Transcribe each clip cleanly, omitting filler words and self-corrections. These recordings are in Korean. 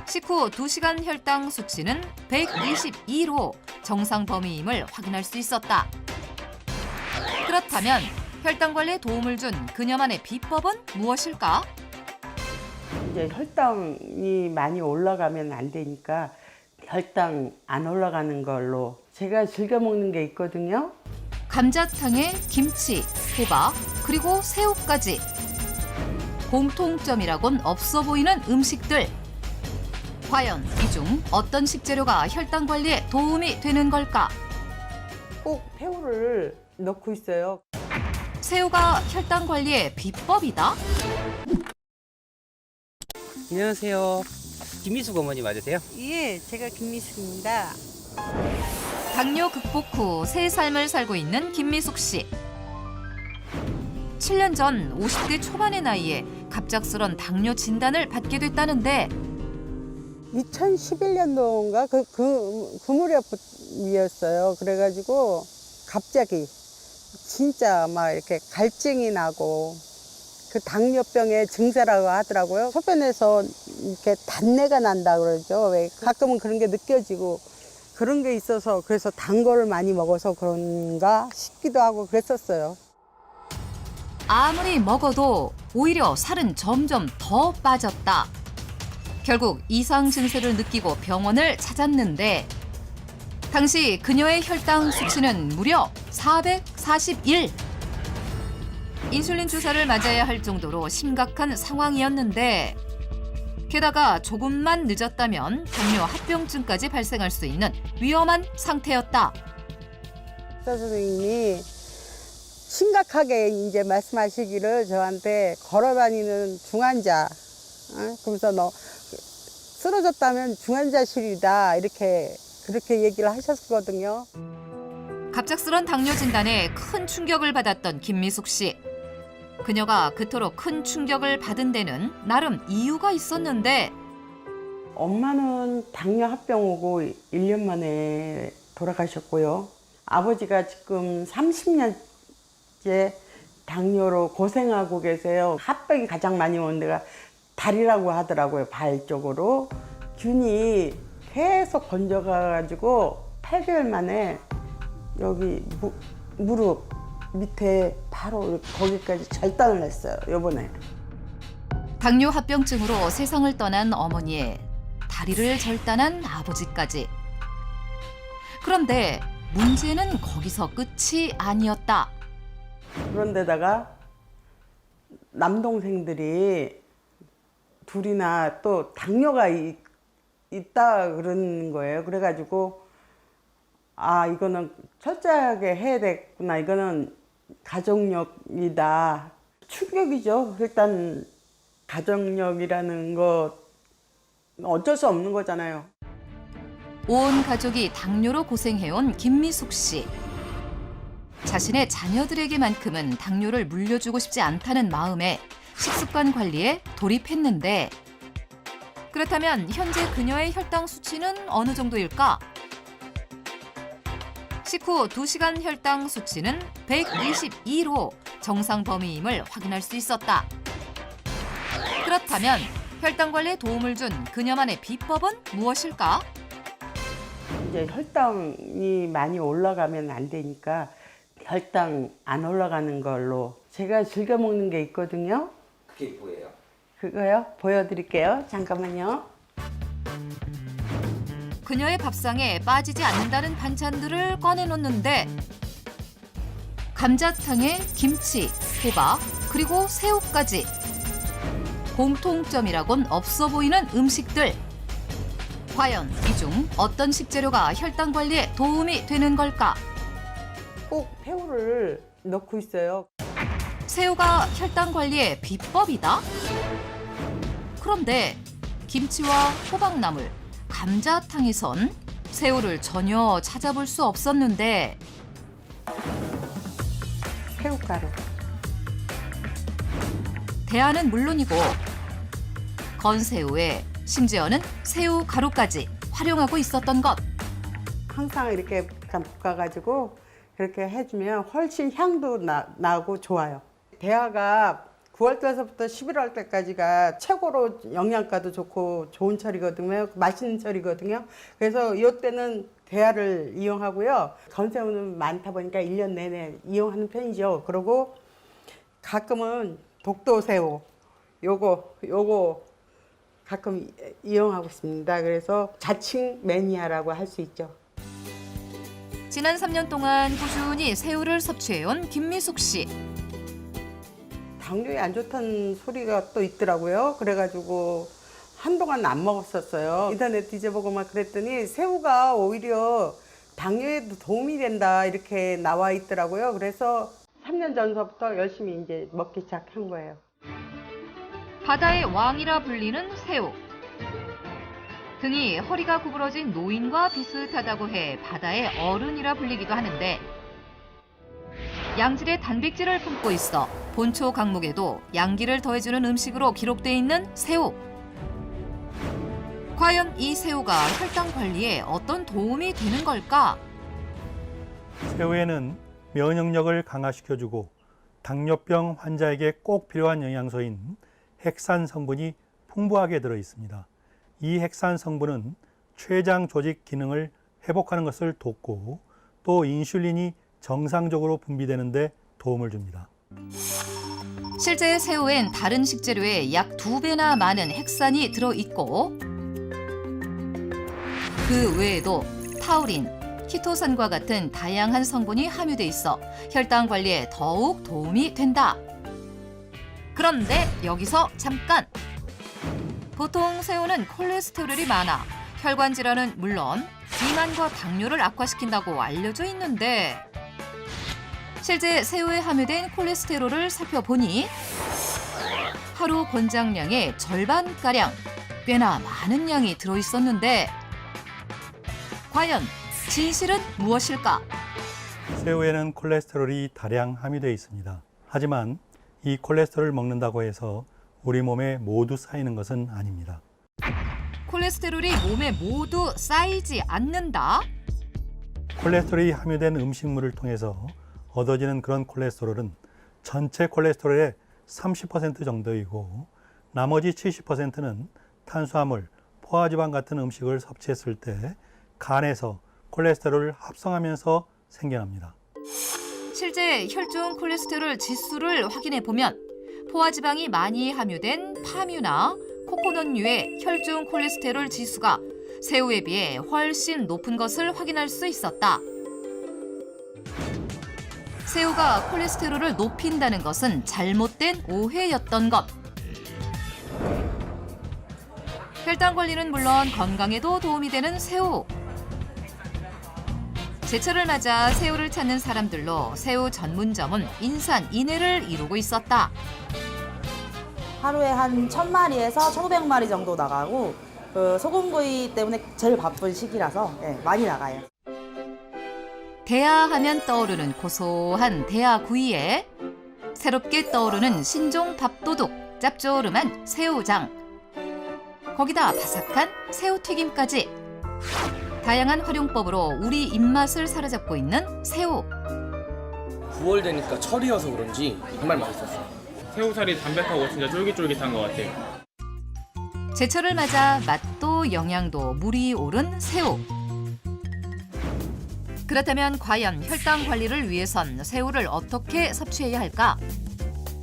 식후 2시간 혈당 수치는 122로 정상 범위임을 확인할 수 있었다. 그렇다면 혈당 관리에 도움을 준 그녀만의 비법은 무엇일까? 이제 혈당이 많이 올라가면 안 되니까 혈당 안 올라가는 걸로 제가 즐겨 먹는 게 있거든요. 감자탕에 김치, 호박, 그리고 새우까지. 공통점이라곤 없어 보이는 음식들. 과연 이 중 어떤 식재료가 혈당 관리에 도움이 되는 걸까? 꼭 새우를 넣고 있어요. 새우가 혈당 관리의 비법이다? 안녕하세요. 김미숙 어머니 맞으세요? 예, 제가 김미숙입니다. 당뇨 극복 후 새 삶을 살고 있는 김미숙 씨. 7년 전 50대 초반의 나이에 갑작스런 당뇨 진단을 받게 됐다는데 2011년도인가 그 무렵이었어요. 그래가지고 갑자기 진짜 막 이렇게 갈증이 나고 그 당뇨병의 증세라고 하더라고요. 소변에서 이렇게 단내가 난다 그러죠. 왜 가끔은 그런 게 느껴지고 그런 게 있어서 그래서 단 거를 많이 먹어서 그런가 싶기도 하고 그랬었어요. 아무리 먹어도 오히려 살은 점점 더 빠졌다. 결국 이상 증세를 느끼고 병원을 찾았는데 당시 그녀의 혈당 수치는 무려 441. 인슐린 주사를 맞아야 할 정도로 심각한 상황이었는데 게다가 조금만 늦었다면 당뇨 합병증까지 발생할 수 있는 위험한 상태였다. 의사 선생님이 심각하게 이제 말씀하시기를 저한테 걸어다니는 중환자, 그러면서 너 쓰러졌다면 중환자실이다 그렇게 얘기를 하셨거든요. 갑작스런 당뇨 진단에 큰 충격을 받았던 김미숙 씨. 그녀가 그토록 큰 충격을 받은 데는 나름 이유가 있었는데 엄마는 당뇨 합병 오고 1년 만에 돌아가셨고요. 아버지가 지금 30년째 당뇨로 고생하고 계세요. 합병이 가장 많이 오는 데가 다리라고 하더라고요. 발 쪽으로. 균이 계속 번져가지고 8개월 만에 여기 무릎 밑에 바로 거기까지 절단을 했어요. 요번에. 당뇨 합병증으로 세상을 떠난 어머니의 다리를 절단한 아버지까지. 그런데 문제는 거기서 끝이 아니었다. 그런데다가 남동생들이 둘이나 또 당뇨가 있다 그러는 거예요. 그래가지고 아 이거는 철저하게 해야 되겠구나. 이거는 가족력이다. 충격이죠. 일단 가족력이라는 거 어쩔 수 없는 거잖아요. 온 가족이 당뇨로 고생해온 김미숙 씨. 자신의 자녀들에게만큼은 당뇨를 물려주고 싶지 않다는 마음에 식습관 관리에 돌입했는데 그렇다면 현재 그녀의 혈당 수치는 어느 정도일까? 식후 2시간 혈당 수치는 122로 정상 범위임을 확인할 수 있었다. 그렇다면 혈당 관리에 도움을 준 그녀만의 비법은 무엇일까? 이제 혈당이 많이 올라가면 안 되니까 혈당 안 올라가는 걸로 제가 즐겨 먹는 게 있거든요. 그게 뭐예요? 그거요? 보여드릴게요. 잠깐만요. 그녀의 밥상에 빠지지 않는다는 반찬들을 꺼내놓는데 감자탕에 김치, 호박, 그리고 새우까지. 공통점이라곤 없어 보이는 음식들. 과연 이 중 어떤 식재료가 혈당 관리에 도움이 되는 걸까? 꼭 새우를 넣고 있어요. 새우가 혈당 관리의 비법이다? 그런데 김치와 호박나물, 감자탕에선 새우를 전혀 찾아볼 수 없었는데 새우가루. 대하는 물론이고 건새우에 심지어는 새우 가루까지 활용하고 있었던 것. 항상 이렇게 볶아가지고 그렇게 해주면 훨씬 향도 나고 좋아요. 대하가 9월 달서부터 11월 때까지가 최고로 영양가도 좋고 좋은 철이거든요. 맛있는 철이거든요. 그래서 이때는 대하를 이용하고요. 건새우는 많다 보니까 1년 내내 이용하는 편이죠. 그리고 가끔은 독도새우 요거 가끔 이용하고 있습니다. 그래서 자칭 매니아라고 할 수 있죠. 지난 3년 동안 꾸준히 새우를 섭취해온 김미숙 씨. 당뇨에 안 좋다는 소리가 또 있더라고요. 그래가지고 한동안 안 먹었었어요. 인터넷 뒤져보고 막 그랬더니 새우가 오히려 당뇨에도 도움이 된다 이렇게 나와 있더라고요. 그래서 3년 전서부터 열심히 이제 먹기 시작한 거예요. 바다의 왕이라 불리는 새우. 등이 허리가 구부러진 노인과 비슷하다고 해 바다의 어른이라 불리기도 하는데 양질의 단백질을 품고 있어 본초 강목에도 양기를 더해주는 음식으로 기록돼 있는 새우. 과연 이 새우가 혈당 관리에 어떤 도움이 되는 걸까? 새우에는 면역력을 강화시켜주고 당뇨병 환자에게 꼭 필요한 영양소인 핵산 성분이 풍부하게 들어 있습니다. 이 핵산 성분은 췌장 조직 기능을 회복하는 것을 돕고 또 인슐린이 정상적으로 분비되는 데 도움을 줍니다. 실제 새우엔 다른 식재료에 약 2배나 많은 핵산이 들어있고 그 외에도 타우린, 키토산과 같은 다양한 성분이 함유돼 있어 혈당 관리에 더욱 도움이 된다. 그런데 여기서 잠깐! 보통 새우는 콜레스테롤이 많아 혈관 질환은 물론 비만과 당뇨를 악화시킨다고 알려져 있는데 실제 새우에 함유된 콜레스테롤을 살펴보니 하루 권장량의 절반가량, 꽤나 많은 양이 들어있었는데 과연 진실은 무엇일까? 새우에는 콜레스테롤이 다량 함유되어 있습니다. 하지만 이 콜레스테롤을 먹는다고 해서 우리 몸에 모두 쌓이는 것은 아닙니다. 콜레스테롤이 몸에 모두 쌓이지 않는다? 콜레스테롤이 함유된 음식물을 통해서 얻어지는 그런 콜레스테롤은 전체 콜레스테롤의 30% 정도이고 나머지 70%는 탄수화물, 포화지방 같은 음식을 섭취했을 때 간에서 콜레스테롤을 합성하면서 생겨납니다. 실제 혈중 콜레스테롤 지수를 확인해 보면 포화지방이 많이 함유된 파뮤나 코코넛류의 혈중 콜레스테롤 지수가 새우에 비해 훨씬 높은 것을 확인할 수 있었다. 새우가 콜레스테롤을 높인다는 것은 잘못된 오해였던 것. 혈당 관리는 물론 건강에도 도움이 되는 새우. 제철을 맞아 새우를 찾는 사람들로 새우 전문점은 인산인해를 이루고 있었다. 하루에 한 1000마리에서 1500마리 정도 나가고 그 소금구이 때문에 제일 바쁜 시기라서 많이 나가요. 대하하면 떠오르는 고소한 대하구이에 새롭게 떠오르는 신종 밥도둑, 짭조름한 새우장. 거기다 바삭한 새우튀김까지. 다양한 활용법으로 우리 입맛을 사로잡고 있는 새우. 9월 되니까 철이어서 그런지 정말 맛있었어요. 새우살이 담백하고 진짜 쫄깃쫄깃한 것 같아요. 제철을 맞아 맛도 영양도 물이 오른 새우. 그렇다면 과연 혈당 관리를 위해선 새우를 어떻게 섭취해야 할까?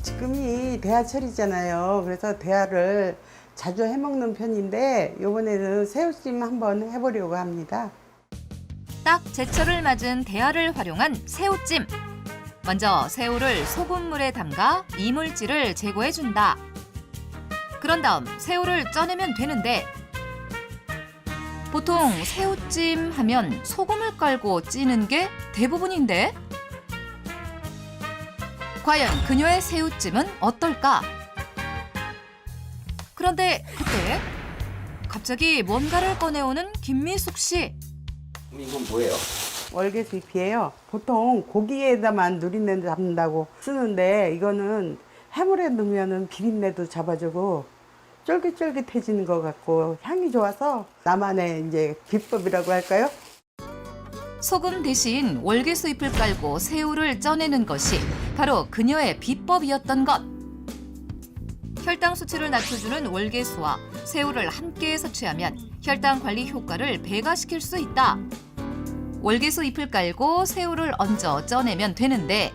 지금이 대하철이잖아요. 그래서 대하를 자주 해먹는 편인데 이번에는 새우찜 한번 해보려고 합니다. 딱 제철을 맞은 대하를 활용한 새우찜. 먼저 새우를 소금물에 담가 이물질을 제거해준다. 그런 다음 새우를 쪄내면 되는데 보통 새우찜 하면 소금을 깔고 찌는 게 대부분인데 과연 그녀의 새우찜은 어떨까? 그런데 그때 갑자기 뭔가를 꺼내오는 김미숙 씨. 이건 뭐예요? 월계수잎이에요. 보통 고기에다만 누린내 잡는다고 쓰는데 이거는 해물에 넣으면 비린내도 잡아주고 쫄깃쫄깃해지는 것 같고 향이 좋아서 나만의 이제 비법이라고 할까요? 소금 대신 월계수잎을 깔고 새우를 쪄내는 것이 바로 그녀의 비법이었던 것. 혈당 수치를 낮춰주는 월계수와 새우를 함께 섭취하면 혈당 관리 효과를 배가시킬 수 있다. 월계수 잎을 깔고 새우를 얹어 쪄내면 되는데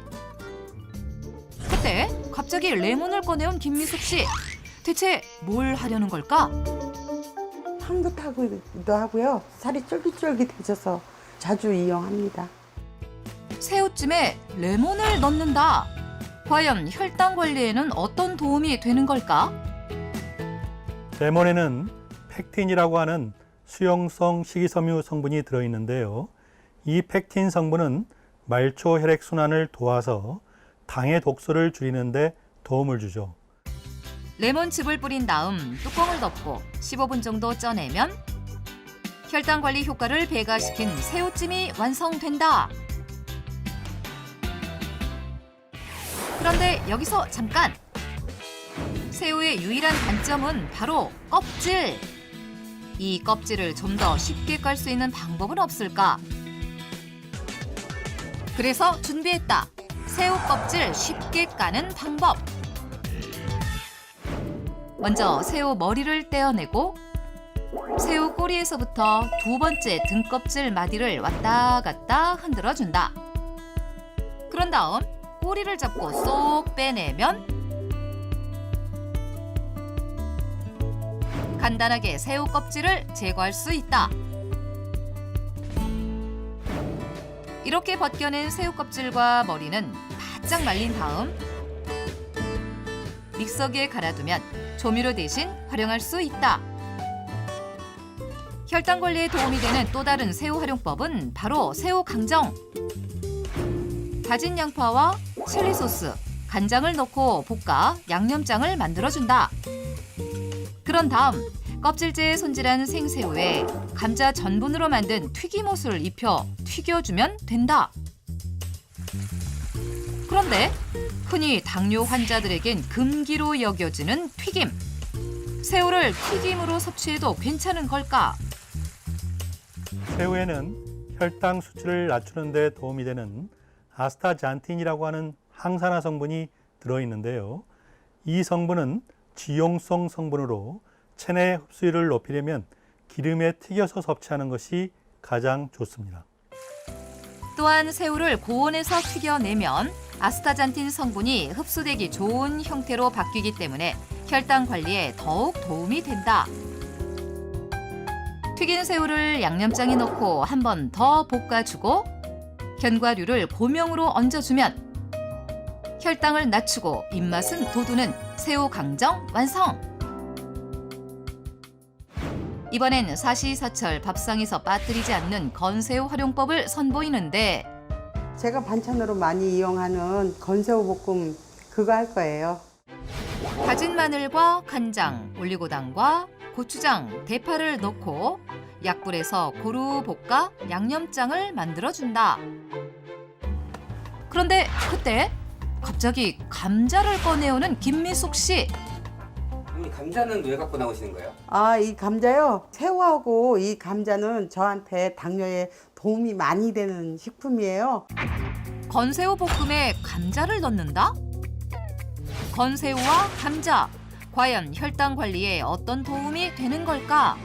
그때 갑자기 레몬을 꺼내온 김미숙 씨. 대체 뭘 하려는 걸까? 향도 타기도 하고요. 살이 쫄깃쫄깃해져서 자주 이용합니다. 새우찜에 레몬을 넣는다. 과연 혈당 관리에는 어떤 도움이 되는 걸까? 레몬에는 펙틴이라고 하는 수용성 식이섬유 성분이 들어있는데요. 이 펙틴 성분은 말초 혈액순환을 도와서 당의 독소를 줄이는 데 도움을 주죠. 레몬즙을 뿌린 다음 뚜껑을 덮고 15분 정도 쪄내면 혈당 관리 효과를 배가시킨 새우찜이 완성된다. 그런데 여기서 잠깐! 새우의 유일한 단점은 바로 껍질! 이 껍질을 좀 더 쉽게 깔 수 있는 방법은 없을까? 그래서 준비했다. 새우 껍질 쉽게 까는 방법. 먼저 새우 머리를 떼어내고 새우 꼬리에서부터 두 번째 등껍질 마디를 왔다 갔다 흔들어준다. 그런 다음 꼬리를 잡고 쏙 빼내면 간단하게 새우 껍질을 제거할 수 있다. 이렇게 벗겨낸 새우 껍질과 머리는 바짝 말린 다음 믹서기에 갈아두면 조미료 대신 활용할 수 있다. 혈당 관리에 도움이 되는 또 다른 새우 활용법은 바로 새우 강정. 다진 양파와 칠리 소스, 간장을 넣고 볶아 양념장을 만들어준다. 그런 다음 껍질째에 손질한 생새우에 감자 전분으로 만든 튀김옷을 입혀 튀겨주면 된다. 그런데 흔히 당뇨 환자들에겐 금기로 여겨지는 튀김. 새우를 튀김으로 섭취해도 괜찮은 걸까? 새우에는 혈당 수치를 낮추는 데 도움이 되는 아스타잔틴이라고 하는 항산화 성분이 들어있는데요. 이 성분은 지용성 성분으로 체내 흡수율을 높이려면 기름에 튀겨서 섭취하는 것이 가장 좋습니다. 또한 새우를 고온에서 튀겨내면 아스타잔틴 성분이 흡수되기 좋은 형태로 바뀌기 때문에 혈당 관리에 더욱 도움이 된다. 튀긴 새우를 양념장에 넣고 한 번 더 볶아주고 견과류를 고명으로 얹어주면 혈당을 낮추고 입맛은 돋우는 새우 강정 완성! 이번엔 사시사철 밥상에서 빠뜨리지 않는 건새우 활용법을 선보이는데 제가 반찬으로 많이 이용하는 건새우 볶음 그거 할 거예요. 다진 마늘과 간장, 올리고당과 고추장, 대파를 넣고 약불에서 고루 볶아 양념장을 만들어준다. 그런데 그때 갑자기 감자를 꺼내오는 김미숙 씨. 어머니 감자는 왜 갖고 나오시는 거예요? 아, 이 감자요? 새우하고 이 감자는 저한테 당뇨에 도움이 많이 되는 식품이에요. 건새우 볶음에 감자를 넣는다? 건새우와 감자, 과연 혈당 관리에 어떤 도움이 되는 걸까?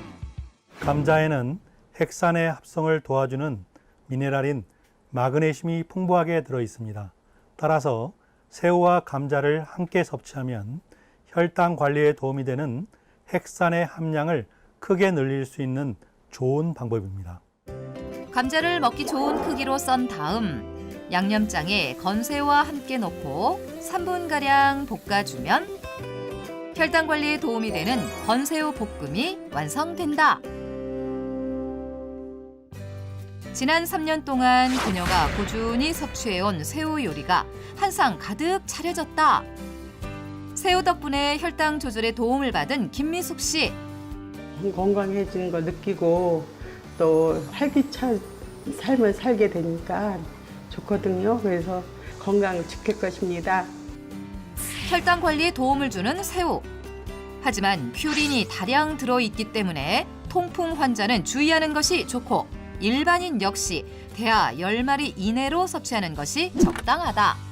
감자에는 핵산의 합성을 도와주는 미네랄인 마그네슘이 풍부하게 들어 있습니다. 따라서 새우와 감자를 함께 섭취하면 혈당 관리에 도움이 되는 핵산의 함량을 크게 늘릴 수 있는 좋은 방법입니다. 감자를 먹기 좋은 크기로 썬 다음 양념장에 건새우와 함께 넣고 3분가량 볶아주면 혈당 관리에 도움이 되는 건새우 볶음이 완성된다. 지난 3년 동안 그녀가 꾸준히 섭취해온 새우 요리가 한 상 가득 차려졌다. 새우 덕분에 혈당 조절에 도움을 받은 김미숙 씨. 건강해지는 거 느끼고 또 활기찬 삶을 살게 되니까 좋거든요. 그래서 건강 지킬 것입니다. 혈당 관리에 도움을 주는 새우. 하지만 퓨린이 다량 들어있기 때문에 통풍 환자는 주의하는 것이 좋고 일반인 역시 대하 10마리 이내로 섭취하는 것이 적당하다.